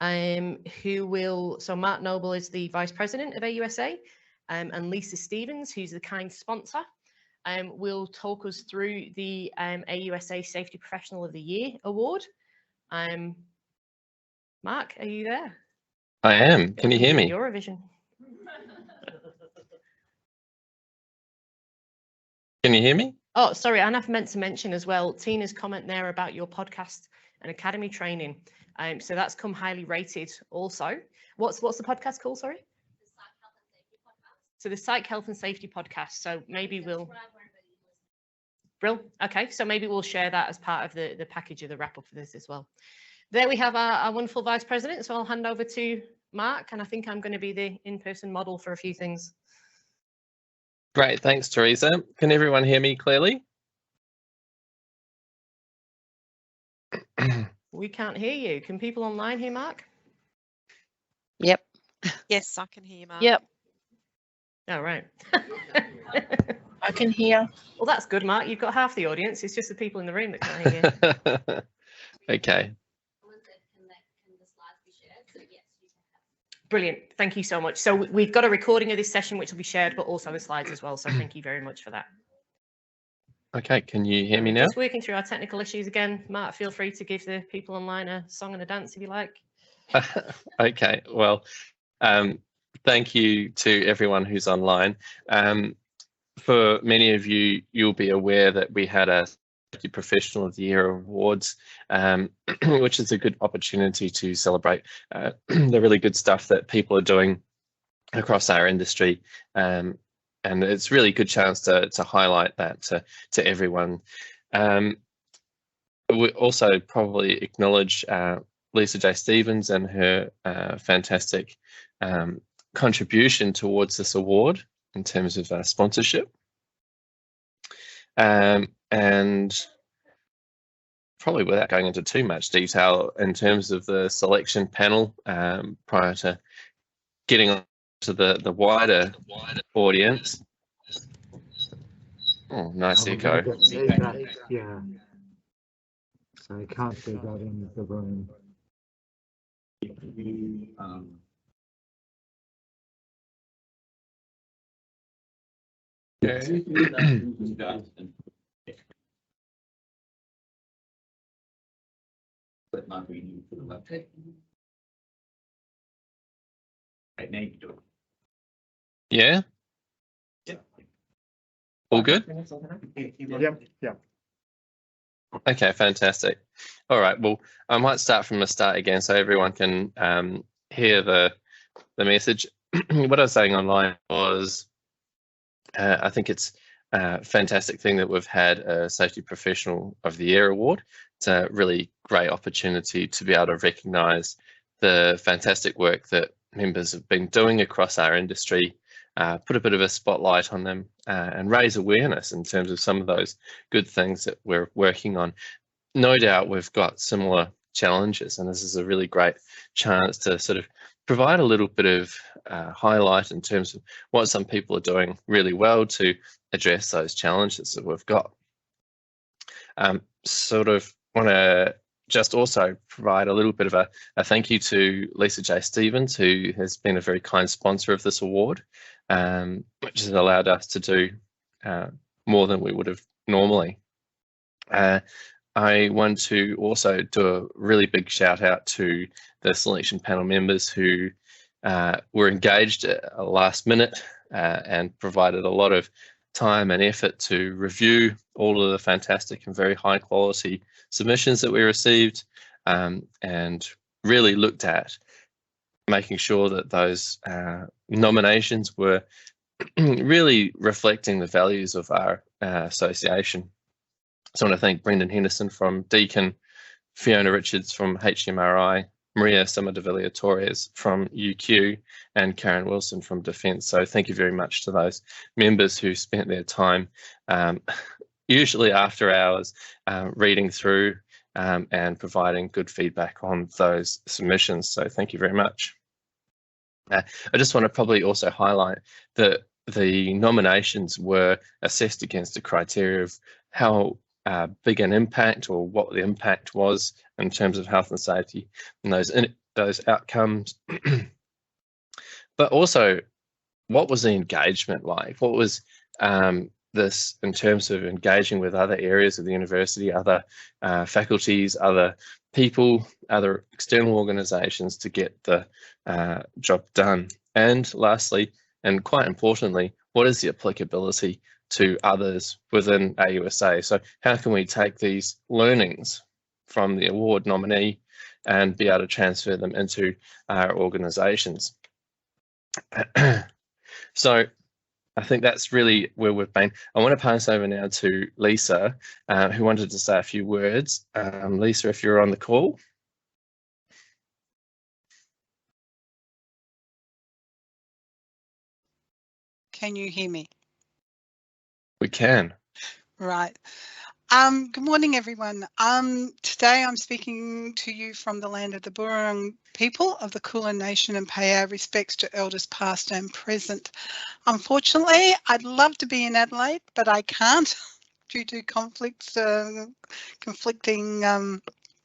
So Mark Noble is the Vice President of AUSA, and Lisa Stevens, who's the kind sponsor, will talk us through the AUSA Safety Professional of the Year Award. Mark, are you there? I am. Can you hear me? Eurovision. Can you hear me? Oh, sorry, and I've meant to mention as well, Tina's comment there about your podcast and academy training. So that's come highly rated also. What's the podcast called, sorry? The Psych Health and Safety Podcast. So the Psych Health and Safety Podcast. So maybe we'll... Brill. Okay, so maybe we'll share that as part of the package of the wrap up for this as well. There we have our wonderful Vice President. So I'll hand over to Mark, and I think I'm going to be the in-person model for a few things. Great, thanks, Teresa. Can everyone hear me clearly? We can't hear you. Can people online hear Mark? Yep. Yes, I can hear you, Mark. Yep. Oh, right. I can hear. Well, that's good, Mark. You've got half the audience. It's just the people in the room that can't hear you. Okay. Brilliant. Thank you so much. So we've got a recording of this session, which will be shared, but also the slides as well. So thank you very much for that. Okay, can you hear me now? Just working through our technical issues again. Mark, feel free to give the people online a song and a dance if you like. Okay, well, thank you to everyone who's online. For many of you, you'll be aware that we had a Safety Professional of the Year Awards, which is a good opportunity to celebrate the really good stuff that people are doing across our industry. And it's really a good chance to highlight that to everyone. We also probably acknowledge Lisa J. Stevens and her fantastic contribution towards this award in terms of sponsorship. And probably without going into too much detail in terms of the selection panel, prior to getting on to the wider audience. Oh, nice echo. Yeah. So I can't see that in the room. If you but not reading for the website. Right now you do it. Yeah? Yeah. All good? Yeah. Okay, fantastic. All right, well, I might start from the start again so everyone can hear the message. What I was saying online was I think it's a fantastic thing that we've had a Safety Professional of the Year award. It's a really great opportunity to be able to recognise the fantastic work that members have been doing across our industry, put a bit of a spotlight on them and raise awareness in terms of some of those good things that we're working on. No doubt we've got similar challenges, and this is a really great chance to sort of provide a little bit of highlight in terms of what some people are doing really well to address those challenges that we've got. Sort of want to just also provide a little bit of a thank you to Lisa J. Stevens, who has been a very kind sponsor of this award, which has allowed us to do more than we would have normally. I want to also do a really big shout out to the selection panel members who were engaged at last minute and provided a lot of time and effort to review all of the fantastic and very high quality submissions that we received, and really looked at making sure that those nominations were really reflecting the values of our association. So I want to thank Brendan Henderson from Deakin, Fiona Richards from HMRI, Maria Sommerdevillia Torres from UQ, and Karen Wilson from Defence. So thank you very much to those members who spent their time, usually after hours, reading through and providing good feedback on those submissions. So thank you very much. I just want to probably also highlight that the nominations were assessed against the criteria of how big an impact or what the impact was in terms of health and safety in those those outcomes, but also what was the engagement like? What was this in terms of engaging with other areas of the university, other faculties, other people, other external organisations to get the job done? And lastly, and quite importantly, what is the applicability to others within AUSA? So how can we take these learnings from the award nominee and be able to transfer them into our organisations? So I think that's really where we've been. I want to pass over now to Lisa, who wanted to say a few words. Lisa, if you're on the call. Can you hear me? We can. Right. Good morning, everyone. Today I'm speaking to you from the land of the Burrung people of the Kulin Nation and pay our respects to elders past and present. Unfortunately, I'd love to be in Adelaide, but I can't due to conflicting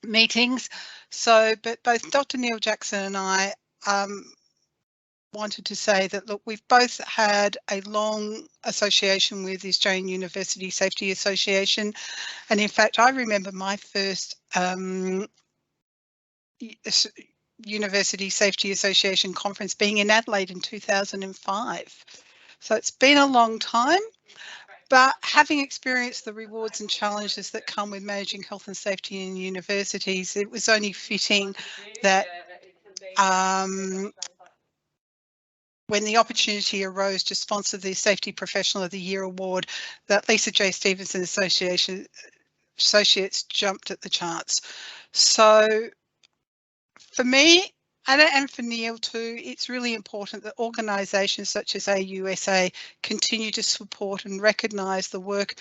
meetings. So, but both Dr. Neil Jackson and I wanted to say that, look, we've both had a long association with the Australian University Safety Association. And in fact, I remember my first University Safety Association conference being in Adelaide in 2005. So it's been a long time, but having experienced the rewards and challenges that come with managing health and safety in universities, it was only fitting that when the opportunity arose to sponsor the Safety Professional of the Year Award, that Lisa J. Stevenson Associates jumped at the chance. So for me, and for Neil too, it's really important that organisations such as AUSA continue to support and recognise the work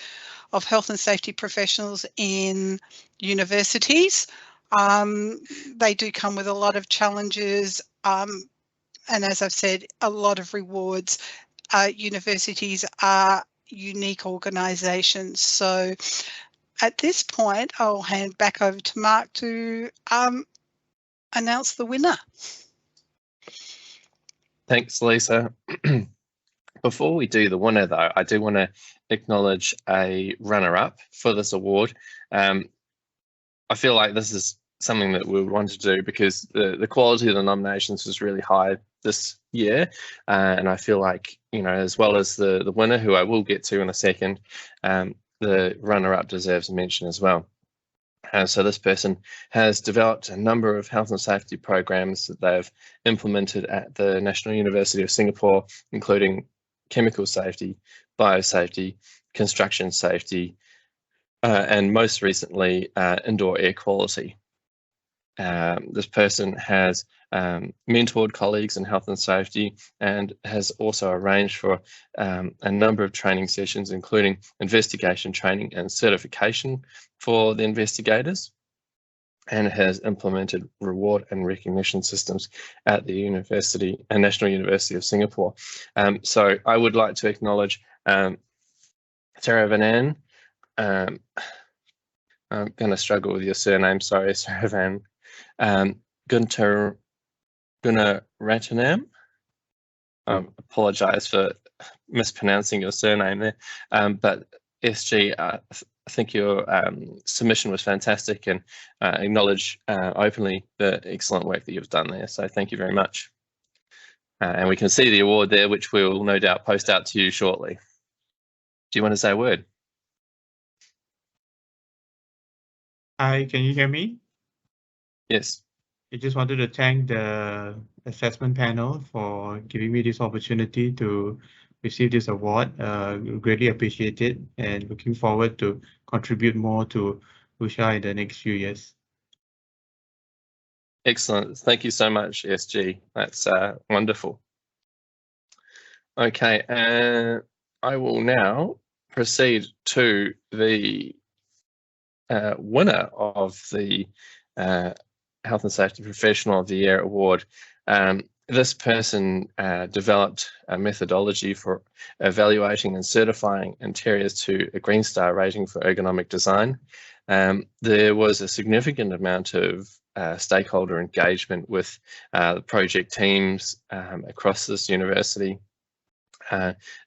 of health and safety professionals in universities. They do come with a lot of challenges. And as I've said, a lot of rewards. Universities are unique organisations. So at this point, I'll hand back over to Mark to announce the winner. Thanks, Lisa. Before we do the winner, though, I do want to acknowledge a runner-up for this award. I feel like this is something that we want to do because the quality of the nominations was really high this year, and I feel like, you know, as well as the winner, who I will get to in a second, the runner-up deserves a mention as well. So this person has developed a number of health and safety programs that they've implemented at the National University of Singapore, including chemical safety, biosafety, construction safety, and most recently, indoor air quality. This person has mentored colleagues in health and safety and has also arranged for a number of training sessions, including investigation training and certification for the investigators, and has implemented reward and recognition systems at the University and National University of Singapore. So I would like to acknowledge Sarah Van An. I'm going to struggle with your surname, sorry, Sarah Van. Gunaratnam. Apologise for mispronouncing your surname there, but SG, I think your submission was fantastic, and acknowledge openly the excellent work that you've done there. So thank you very much. And we can see the award there, which we'll no doubt post out to you shortly. Do you want to say a word? Hi, can you hear me? Yes. I just wanted to thank the assessment panel for giving me this opportunity to receive this award. Greatly appreciate it, and looking forward to contribute more to AUSA in the next few years. Excellent. Thank you so much, SG. That's wonderful. Okay, and I will now proceed to the winner of the Health and Safety Professional of the Year Award. This person developed a methodology for evaluating and certifying interiors to a Green Star rating for ergonomic design. There was a significant amount of stakeholder engagement with the project teams across this university,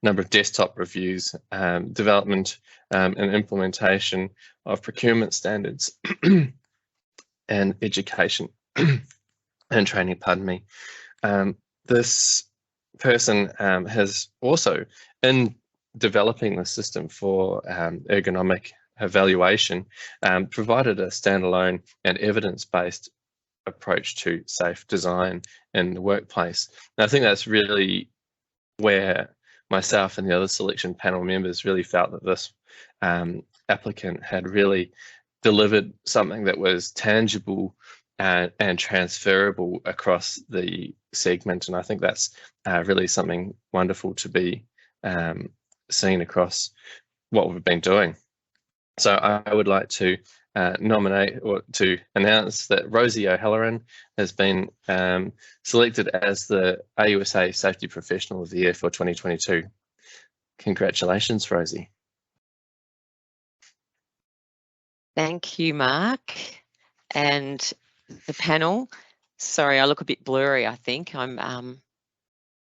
number of desktop reviews, development and implementation of procurement standards and education and training, pardon me. This person has also, in developing the system for ergonomic evaluation, provided a standalone and evidence-based approach to safe design in the workplace. And I think that's really where myself and the other selection panel members really felt that this applicant had really delivered something that was tangible and transferable across the segment. And I think that's really something wonderful to be seen across what we've been doing. So I would like to nominate or to announce that Rosie O'Halloran has been selected as the AUSA Safety Professional of the Year for 2022. Congratulations, Rosie. Thank you, Mark. And the panel, sorry, I look a bit blurry, I think. I'm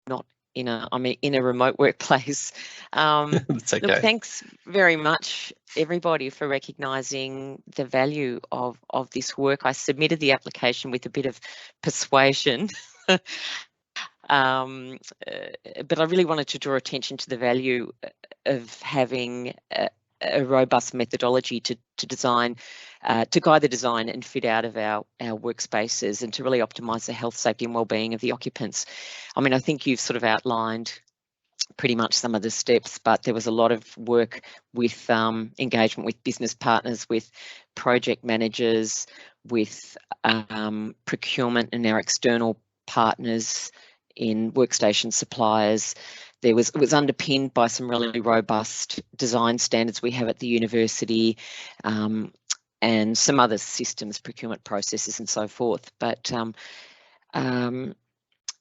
not in a, I'm in a remote workplace. That's okay. Look, thanks very much, everybody, for recognising the value of this work. I submitted the application with a bit of persuasion, but I really wanted to draw attention to the value of having a robust methodology to design, to guide the design and fit out of our workspaces, and to really optimise the health, safety and wellbeing of the occupants. I mean, I think you've sort of outlined pretty much some of the steps, but there was a lot of work with engagement with business partners, with project managers, with procurement and our external partners in workstation suppliers. It was underpinned by some really robust design standards we have at the university, and some other systems, procurement processes and so forth. But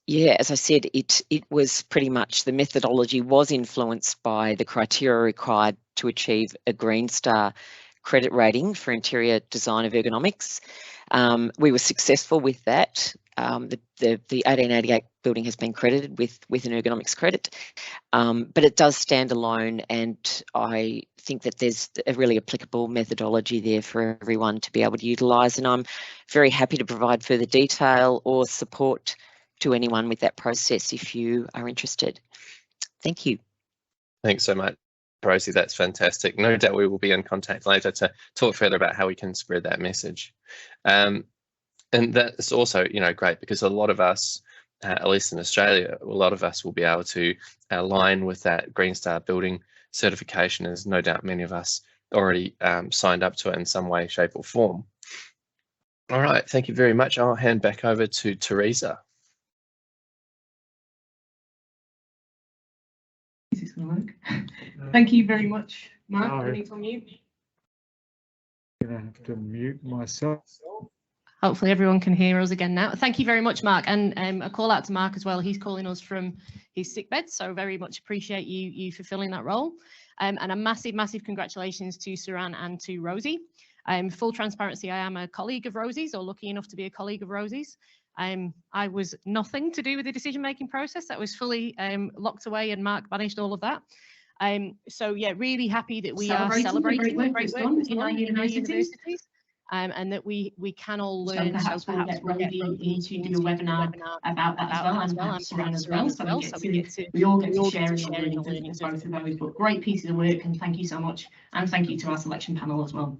yeah, as I said, it was pretty much, the methodology was influenced by the criteria required to achieve a Green Star credit rating for interior design of ergonomics. We were successful with that. The 1888 building has been credited with an ergonomics credit, but it does stand alone, and I think that there's a really applicable methodology there for everyone to be able to utilise, and I'm very happy to provide further detail or support to anyone with that process if you are interested. Thank you. Thanks so much, Rosie. That's fantastic. No doubt we will be in contact later to talk further about how we can spread that message. And that's also, you know, great, because a lot of us, at least in Australia, a lot of us will be able to align with that Green Star building certification, as no doubt many of us already signed up to it in some way, shape or form. All right, thank you very much. I'll hand back over to Teresa. Is this going to work? Thank you very much, Mark. No. I need to mute. I'm gonna have to mute myself. Hopefully everyone can hear us again now. Thank you very much, Mark, and a call out to Mark as well. He's calling us from his sickbed, so very much appreciate you fulfilling that role. And a massive congratulations to Saran and to Rosie. Full transparency, I am a colleague of Rosie's, or lucky enough to be a colleague of Rosie's. I was nothing to do with the decision-making process. That was fully locked away, and Mark managed all of that. So yeah, really happy that we are celebrating the great work in our universities. And that we can all learn. Perhaps we'll get Rosie to do a webinar about that as well, and Saran as well. So we all get to share in the learnings of both of those. But great pieces of work, and thank you so much. And thank you to our selection panel as well.